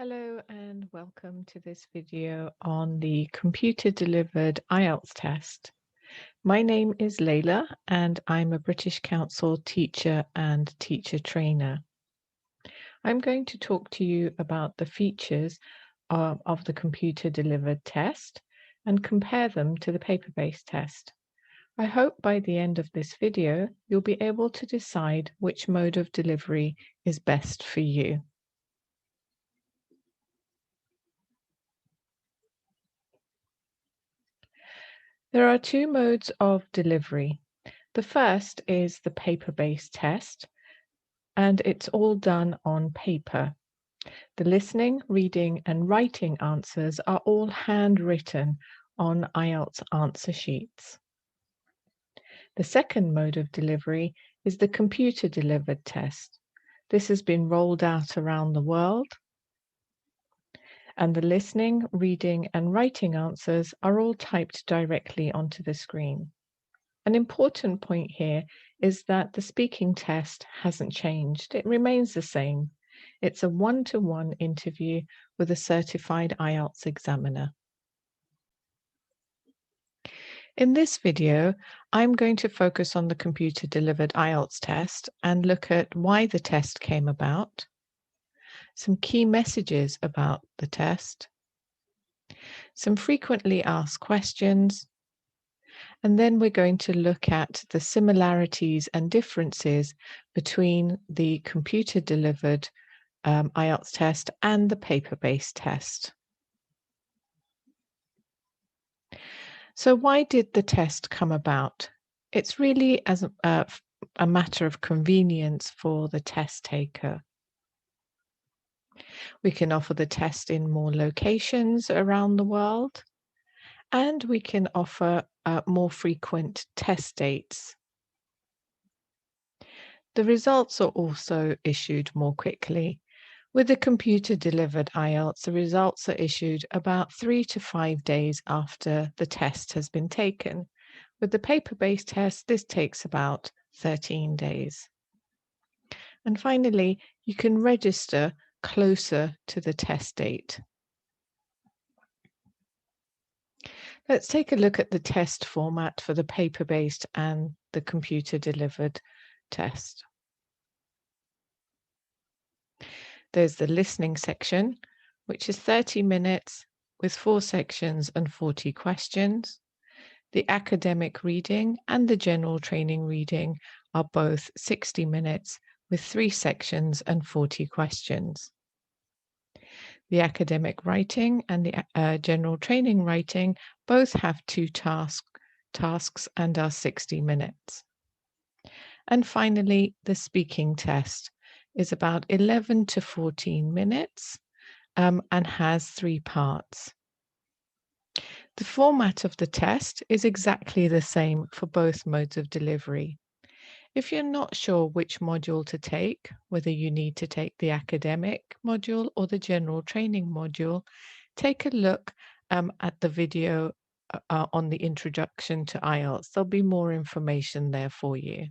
Hello and welcome to this video on the computer-delivered IELTS test. My name is Layla and I'm a British Council teacher and teacher trainer. I'm going to talk to you about the features of the computer-delivered test and compare them to the paper-based test. I hope by the end of this video you'll be able to decide which mode of delivery is best for you. There are two modes of delivery. The first is the paper-based test, and it's all done on paper. The listening, reading, and writing answers are all handwritten on IELTS answer sheets. The second mode of delivery is the computer-delivered test. This has been rolled out around the world, and the listening, reading, and writing answers are all typed directly onto the screen. An important point here is that the speaking test hasn't changed. It remains the same. It's a one-to-one interview with a certified IELTS examiner. In this video, I'm going to focus on the computer-delivered IELTS test and look at why the test came about, some key messages about the test, some frequently asked questions, and then we're going to look at the similarities and differences between the computer-delivered IELTS test and the paper-based test. So why did the test come about? It's really as a matter of convenience for the test taker. We can offer the test in more locations around the world, and we can offer more frequent test dates. The results are also issued more quickly. With the computer-delivered IELTS, the results are issued about 3 to 5 days after the test has been taken. With the paper-based test, this takes about 13 days. And finally, you can register closer to the test date. Let's take a look at the test format for the paper-based and the computer-delivered test. There's the listening section, which is 30 minutes with 4 sections and 40 questions. The academic reading and the general training reading are both 60 minutes with 3 sections and 40 questions. The academic writing and the general training writing both have 2 tasks and are 60 minutes. And finally, the speaking test is about 11 to 14 minutes and has 3 parts. The format of the test is exactly the same for both modes of delivery. If you're not sure which module to take, whether you need to take the academic module or the general training module, take a look at the video on the introduction to IELTS. There'll be more information there for you.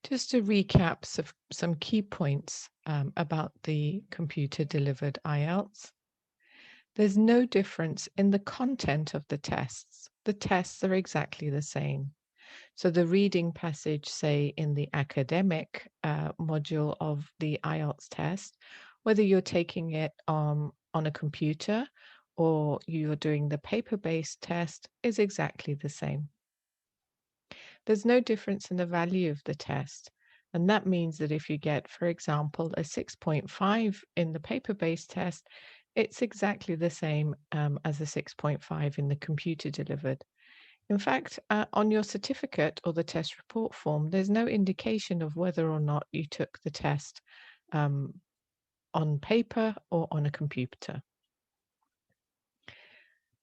Just to recap some key points about the computer-delivered IELTS. There's no difference in the content of the tests. The tests are exactly the same. So the reading passage, say, in the academic module of the IELTS test, whether you're taking it on a computer or you're doing the paper-based test, is exactly the same. There's no difference in the value of the test. And that means that if you get, for example, a 6.5 in the paper-based test, it's exactly the same as a 6.5 in the computer-delivered. In fact, on your certificate or the test report form, there's no indication of whether or not you took the test on paper or on a computer.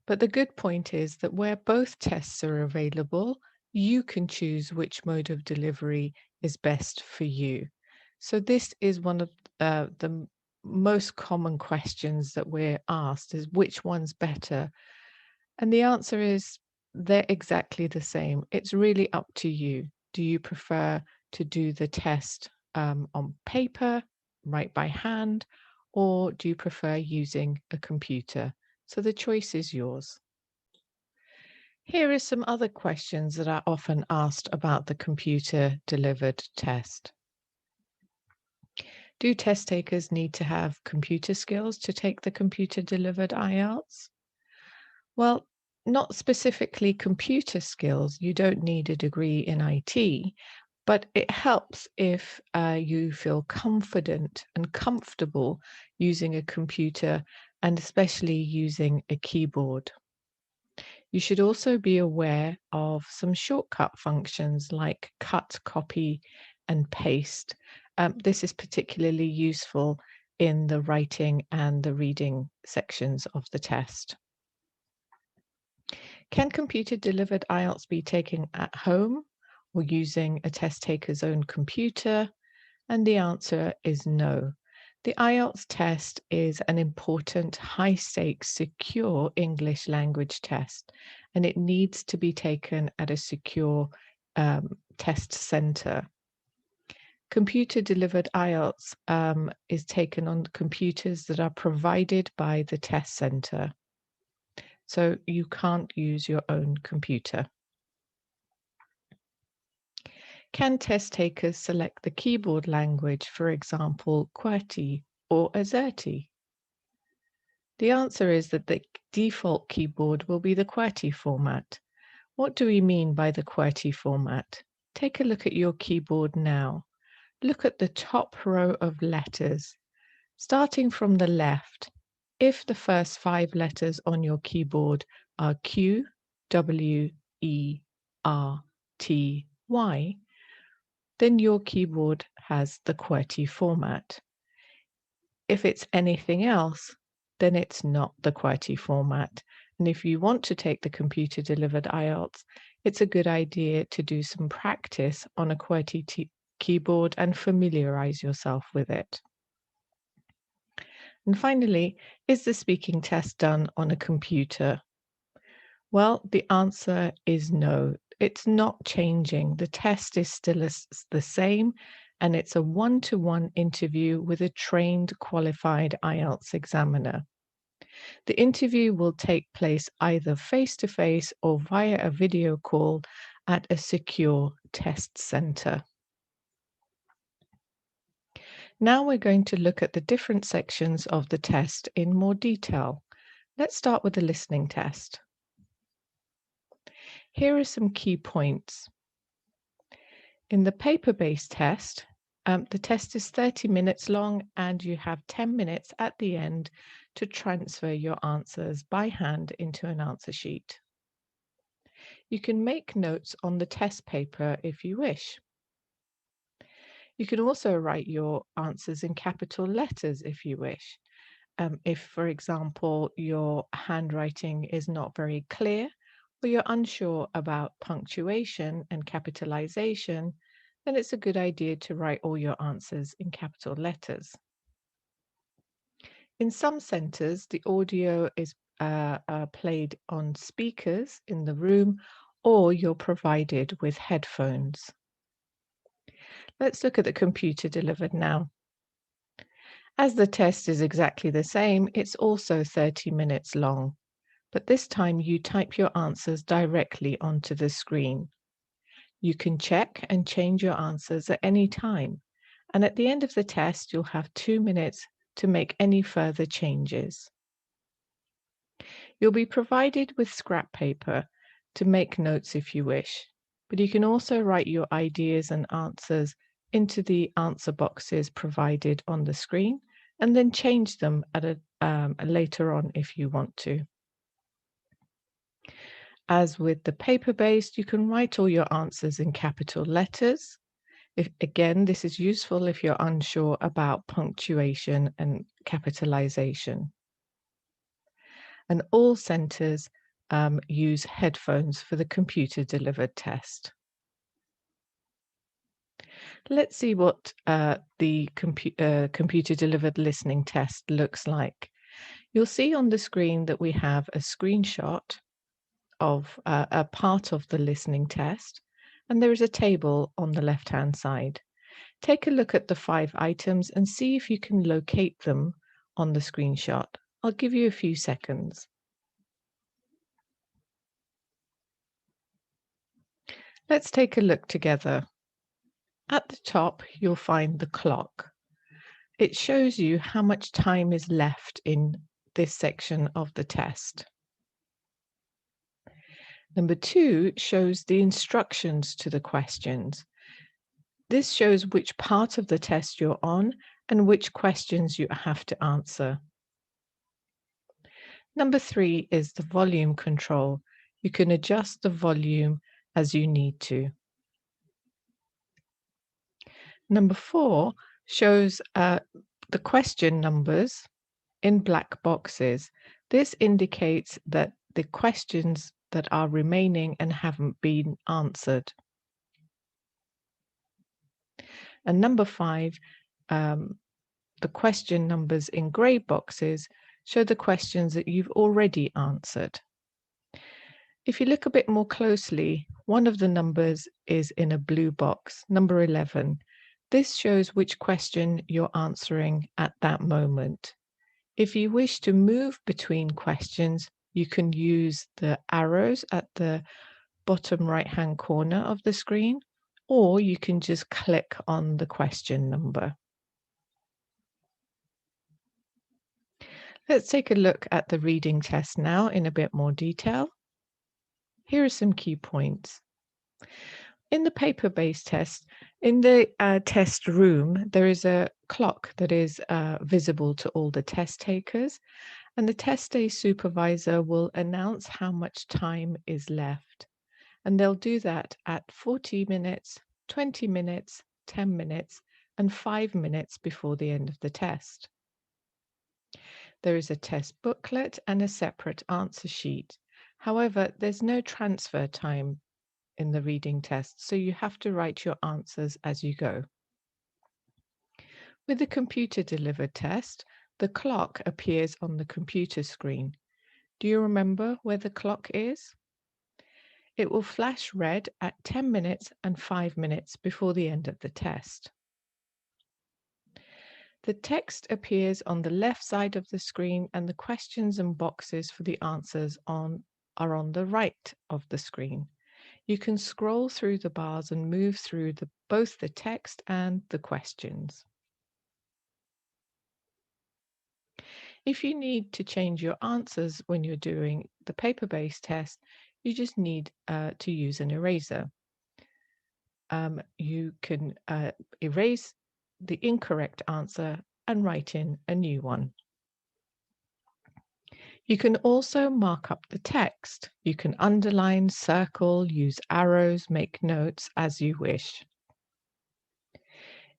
But the good point is that where both tests are available, you can choose which mode of delivery is best for you. So this is one of the most common questions that we're asked is which one's better? And the answer is they're exactly the same. It's really up to you. Do you prefer to do the test on paper, write by hand, or do you prefer using a computer? So the choice is yours. Here are some other questions that are often asked about the computer-delivered test. Do test takers need to have computer skills to take the computer-delivered IELTS? Well, not specifically computer skills. You don't need a degree in IT, but it helps if you feel confident and comfortable using a computer and especially using a keyboard. You should also be aware of some shortcut functions like cut, copy, and paste. This is particularly useful in the writing and the reading sections of the test. Can computer-delivered IELTS be taken at home or using a test taker's own computer? And the answer is no. The IELTS test is an important, high-stakes, secure English language test, and it needs to be taken at a secure test center. Computer-delivered IELTS is taken on computers that are provided by the test center. So you can't use your own computer. Can test takers select the keyboard language, for example, QWERTY or AZERTY? The answer is that the default keyboard will be the QWERTY format. What do we mean by the QWERTY format? Take a look at your keyboard now. Look at the top row of letters. Starting from the left, if the first 5 letters on your keyboard are Q, W, E, R, T, Y, then your keyboard has the QWERTY format. If it's anything else, then it's not the QWERTY format. And if you want to take the computer-delivered IELTS, it's a good idea to do some practice on a QWERTY keyboard and familiarize yourself with it. And finally, is the speaking test done on a computer? Well, the answer is no. It's not changing. The test is still the same, and it's a one-to-one interview with a trained, qualified IELTS examiner. The interview will take place either face-to-face or via a video call at a secure test center. Now we're going to look at the different sections of the test in more detail. Let's start with the listening test. Here are some key points. In the paper-based test, the test is 30 minutes long and you have 10 minutes at the end to transfer your answers by hand into an answer sheet. You can make notes on the test paper if you wish. You can also write your answers in capital letters if you wish. If, for example, your handwriting is not very clear or you're unsure about punctuation and capitalization, then it's a good idea to write all your answers in capital letters. In some centers, the audio is played on speakers in the room, or you're provided with headphones. Let's look at the computer delivered now. As the test is exactly the same, it's also 30 minutes long, but this time you type your answers directly onto the screen. You can check and change your answers at any time, and at the end of the test, you'll have 2 minutes to make any further changes. You'll be provided with scrap paper to make notes if you wish, but you can also write your ideas and answers into the answer boxes provided on the screen and then change them at later on if you want to. As with the paper-based, you can write all your answers in capital letters. Again, this is useful if you're unsure about punctuation and capitalization. And all centers use headphones for the computer-delivered test. Let's see what the computer-delivered listening test looks like. You'll see on the screen that we have a screenshot of a part of the listening test, and there is a table on the left-hand side. Take a look at the 5 items and see if you can locate them on the screenshot. I'll give you a few seconds. Let's take a look together. At the top, you'll find the clock. It shows you how much time is left in this section of the test. Number 2 shows the instructions to the questions. This shows which part of the test you're on and which questions you have to answer. Number 3 is the volume control. You can adjust the volume as you need to. Number 4 shows the question numbers in black boxes. This indicates that the questions that are remaining and haven't been answered. And number 5, the question numbers in grey boxes show the questions that you've already answered. If you look a bit more closely, one of the numbers is in a blue box, number 11. This shows which question you're answering at that moment. If you wish to move between questions, you can use the arrows at the bottom right-hand corner of the screen, or you can just click on the question number. Let's take a look at the reading test now in a bit more detail. Here are some key points. In the paper-based test, in the test room, there is a clock that is visible to all the test takers, and the test day supervisor will announce how much time is left. And they'll do that at 40 minutes, 20 minutes, 10 minutes, and 5 minutes before the end of the test. There is a test booklet and a separate answer sheet. However, there's no transfer time in the reading test, so you have to write your answers as you go. With the computer-delivered test, the clock appears on the computer screen. Do you remember where the clock is? It will flash red at 10 minutes and 5 minutes before the end of the test. The text appears on the left side of the screen, and the questions and boxes for the answers are on the right of the screen. You can scroll through the bars and move through both the text and the questions. If you need to change your answers when you're doing the paper-based test, you just need to use an eraser. You can erase the incorrect answer and write in a new one. You can also mark up the text. You can underline, circle, use arrows, make notes as you wish.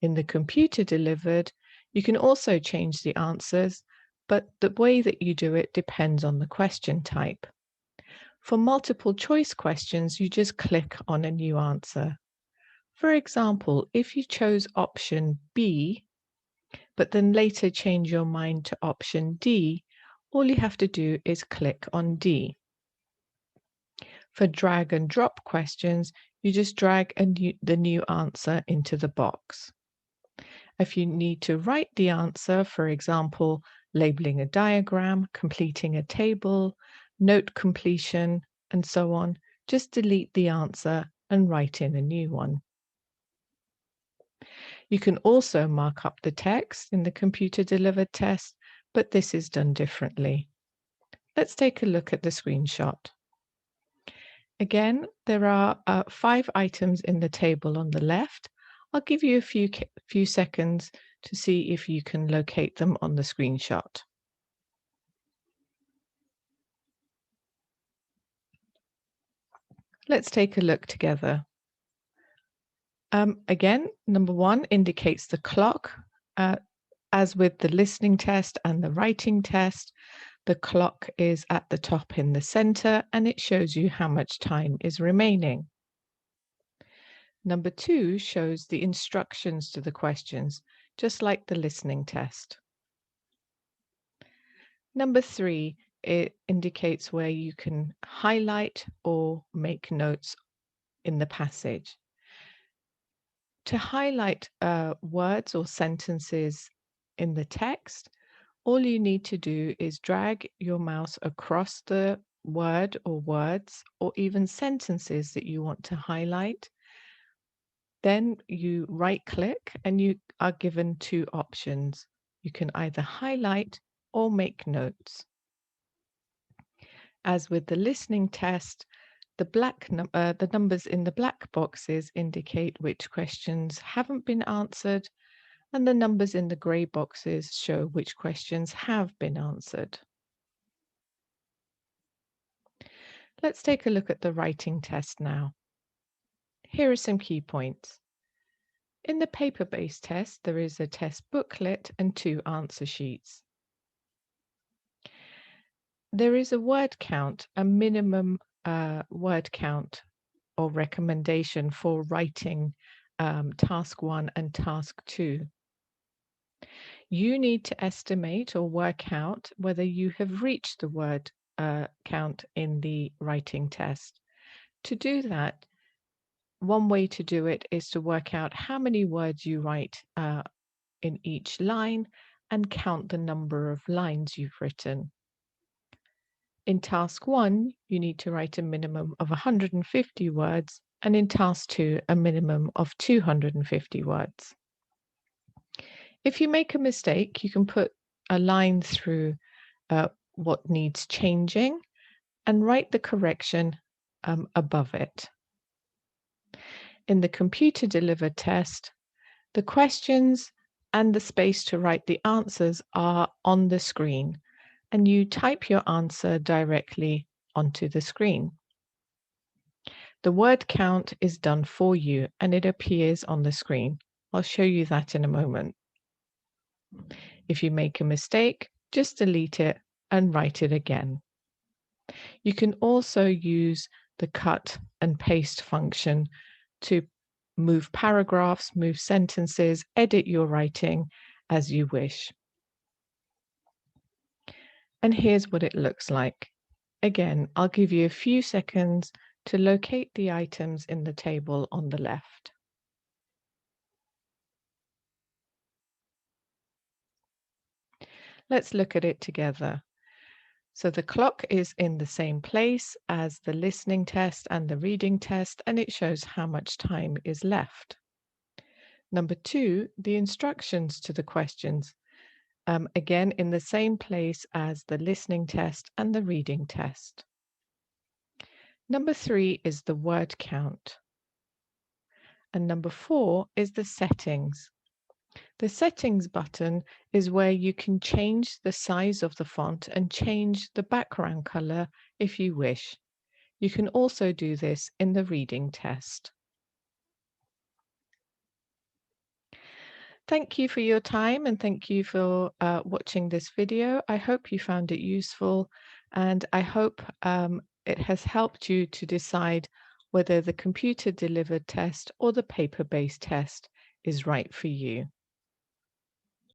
In the computer delivered, you can also change the answers, but the way that you do it depends on the question type. For multiple choice questions, you just click on a new answer. For example, if you chose option B, but then later change your mind to option D, all you have to do is click on D. For drag and drop questions, you just drag the new answer into the box. If you need to write the answer, for example, labeling a diagram, completing a table, note completion, and so on, just delete the answer and write in a new one. You can also mark up the text in the computer-delivered test, but this is done differently. Let's take a look at the screenshot. Again, there are 5 items in the table on the left. I'll give you a few seconds to see if you can locate them on the screenshot. Let's take a look together. Again, number 1 indicates the clock. As with the listening test and the writing test, the clock is at the top in the center and it shows you how much time is remaining. Number 2 shows the instructions to the questions, just like the listening test. Number 3, it indicates where you can highlight or make notes in the passage. To highlight words or sentences in the text, All you need to do is drag your mouse across the word or words or even sentences that you want to highlight. Then you right-click and you are given two options. You can either highlight or make notes. As with the listening test, the numbers in the black boxes indicate which questions haven't been answered, and the numbers in the grey boxes show which questions have been answered. Let's take a look at the writing test now. Here are some key points. In the paper-based test, there is a test booklet and 2 answer sheets. There is a word count, a minimum word count or recommendation for writing task 1 and task 2. You need to estimate or work out whether you have reached the word count in the writing test. To do that, one way to do it is to work out how many words you write in each line and count the number of lines you've written. In task 1, you need to write a minimum of 150 words, and in task 2, a minimum of 250 words. If you make a mistake, you can put a line through what needs changing and write the correction above it. In the computer-delivered test, the questions and the space to write the answers are on the screen, and you type your answer directly onto the screen. The word count is done for you and it appears on the screen. I'll show you that in a moment. If you make a mistake, just delete it and write it again. You can also use the cut and paste function to move paragraphs, move sentences, edit your writing as you wish. And here's what it looks like. Again, I'll give you a few seconds to locate the items in the table on the left. Let's look at it together. So the clock is in the same place as the listening test and the reading test, and it shows how much time is left. Number 2, the instructions to the questions. Again, in the same place as the listening test and the reading test. Number 3 is the word count. And number 4 is the settings. The settings button is where you can change the size of the font and change the background color if you wish. You can also do this in the reading test. Thank you for your time and thank you for watching this video. I hope you found it useful and I hope it has helped you to decide whether the computer-delivered test or the paper-based test is right for you.